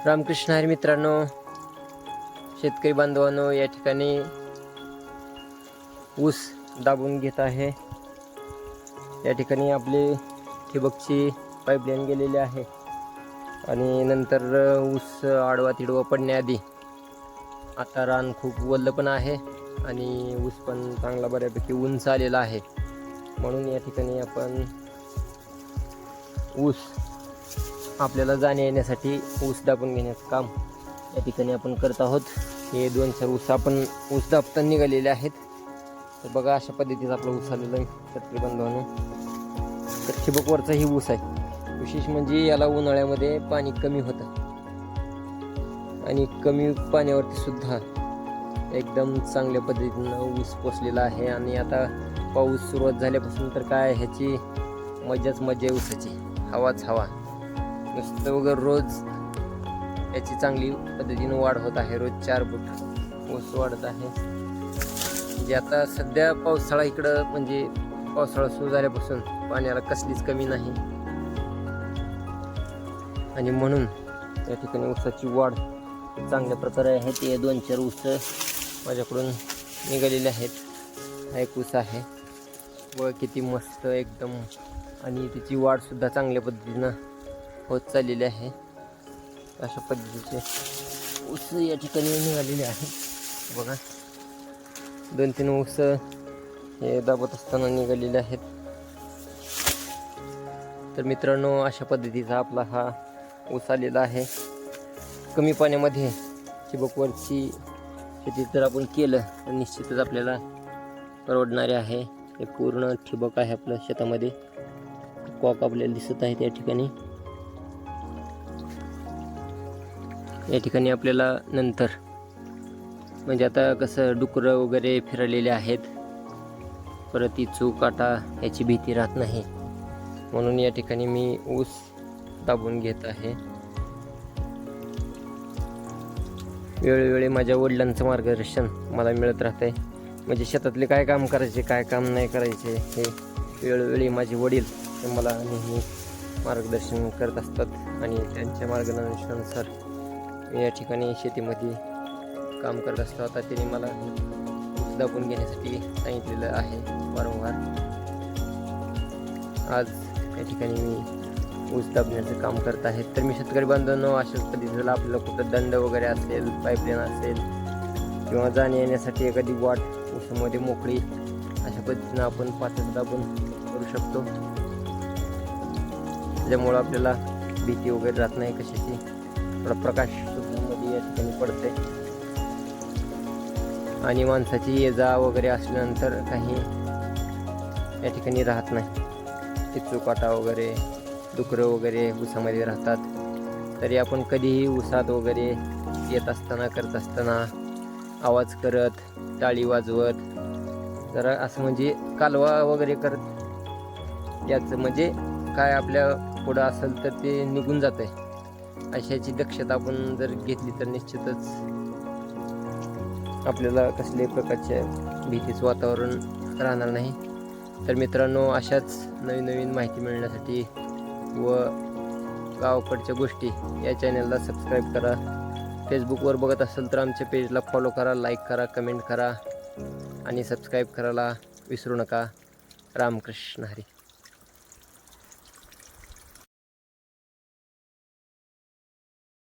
रामकृष्ण हरी मित्रांनो, शेतकरी बांधवांनो, या ठिकाणी ऊस दाबून घेत आहे। या ठिकाणी आपली ठिबकची पाईपलाईन गेलेली आहे आणि नंतर ऊस आडवा तिडवा पडण्याआधी आता रान खूप वल्ल पण आहे आणि ऊस पण चांगला बऱ्यापैकी उंच आलेला आहे। म्हणून या ठिकाणी आपण ऊस आपल्याला जाण्या येण्यासाठी ऊस दाबून घेण्याचं काम या ठिकाणी आपण करत आहोत। हे 2-4 ऊस आपण ऊस दाबताना निघालेले आहेत। तर बघा, अशा पद्धतीचं आपलं ऊस आलेलं आहे शेतकरी बांधवांनो। तर ठिबकवरचा ही ऊस आहे। विशेष म्हणजे याला उन्हाळ्यामध्ये पाणी कमी होतं आणि कमी पाण्यावरती सुद्धा एकदम चांगल्या पद्धतीनं ऊस पोसलेला आहे। आणि आता पाऊस सुरुवात झाल्यापासून तर काय ह्याची मजाच मजा आहे ऊसाची, हवाच हवा नुसतं वगैरे। रोज याची चांगली पद्धतीने वाढ होत आहे। रोज 4 फूट ऊस वाढत आहे। म्हणजे आता सध्या पावसाळा इकडं, म्हणजे पावसाळा सुरू झाल्यापासून पाण्याला कसलीच कमी नाही आणि म्हणून या ठिकाणी ऊसाची वाढ चांगल्या प्रकारे आहे। ते 2-4 ऊस माझ्याकडून निघालेले आहेत। हा एक ऊस आहे व किती मस्त एकदम, आणि त्याची वाढ सुद्धा चांगल्या पद्धतीनं होत चाललेली आहे। अशा पद्धतीचे ऊस या ठिकाणी निघालेले आहेत। बघा, 2-3 ऊस हे दाबत असताना निघालेले आहेत। तर मित्रांनो, अशा पद्धतीचा आपला हा ऊस आलेला आहे। कमी पाण्यामध्ये ठिबकवरची शेती जर आपण केलं तर निश्चितच आपल्याला परवडणारे आहे। हे पूर्ण ठिबक आहे आपल्या शेतामध्ये। कॉक आपल्याला दिसत आहे त्या ठिकाणी। या ठिकाणी आपल्याला नंतर, म्हणजे आता कसं डुकरं वगैरे फिरलेले आहेत, परत इचू काटा याची भीती राहत नाही, म्हणून या ठिकाणी मी ऊस दाबून घेत आहे। वेळोवेळी माझ्या वडिलांचं मार्गदर्शन मला मिळत राहतंय। म्हणजे शेतातले काय काम करायचे, काय काम नाही करायचे, हे वेळोवेळी माझे वडील हे मला नेहमी मार्गदर्शन करत असतात आणि त्यांच्या मार्गदर्शनानुसार मी या ठिकाणी शेतीमध्ये काम करत असतो। आता त्यांनी मला ऊस दाबून घेण्यासाठी सांगितलेलं आहे वारंवार। आज या ठिकाणी मी ऊस दाबण्याचं काम करत आहे। तर मी शेतकरी बांधवांनो, अशाच पद्धतीला आपल्याला कुठं दंड वगैरे असेल, पाईपलाईन असेल किंवा जाण्या येण्यासाठी एखादी वाट ऊसामध्ये मोकळी, अशा पद्धतीनं आपण पातळ दाबून करू शकतो। त्याच्यामुळं आपल्याला भीती वगैरे राहत नाही कशाची। थोडा प्रकाश सुद्धा मध्ये या ठिकाणी पडते आणि माणसाची ये-जा वगैरे असल्यानंतर काही या ठिकाणी राहत नाही। चिचू काटा वगैरे, डुकरं वगैरे ऊसामध्ये राहतात। तरी आपण कधीही ऊसात वगैरे येत असताना, करत असताना आवाज करत, टाळी वाजवत, जरा असं म्हणजे कालवा वगैरे करत याचं, म्हणजे काय आपल्या पुढं असेल तर ते निघून जात आहे, अशाची दक्षता आपण जर घेतली तर निश्चितच आपल्याला कसल्याही प्रकारच्या भीतीचं वातावरण राहणार नाही। तर मित्रांनो, अशाच नवीन माहिती मिळण्यासाठी व गावाकडच्या गोष्टी या चॅनलला सबस्क्राईब करा। फेसबुकवर बघत असेल तर आमच्या पेजला फॉलो करा, लाईक करा, कमेंट करा आणि सबस्क्राईब करायला विसरू नका। रामकृष्ण हरी।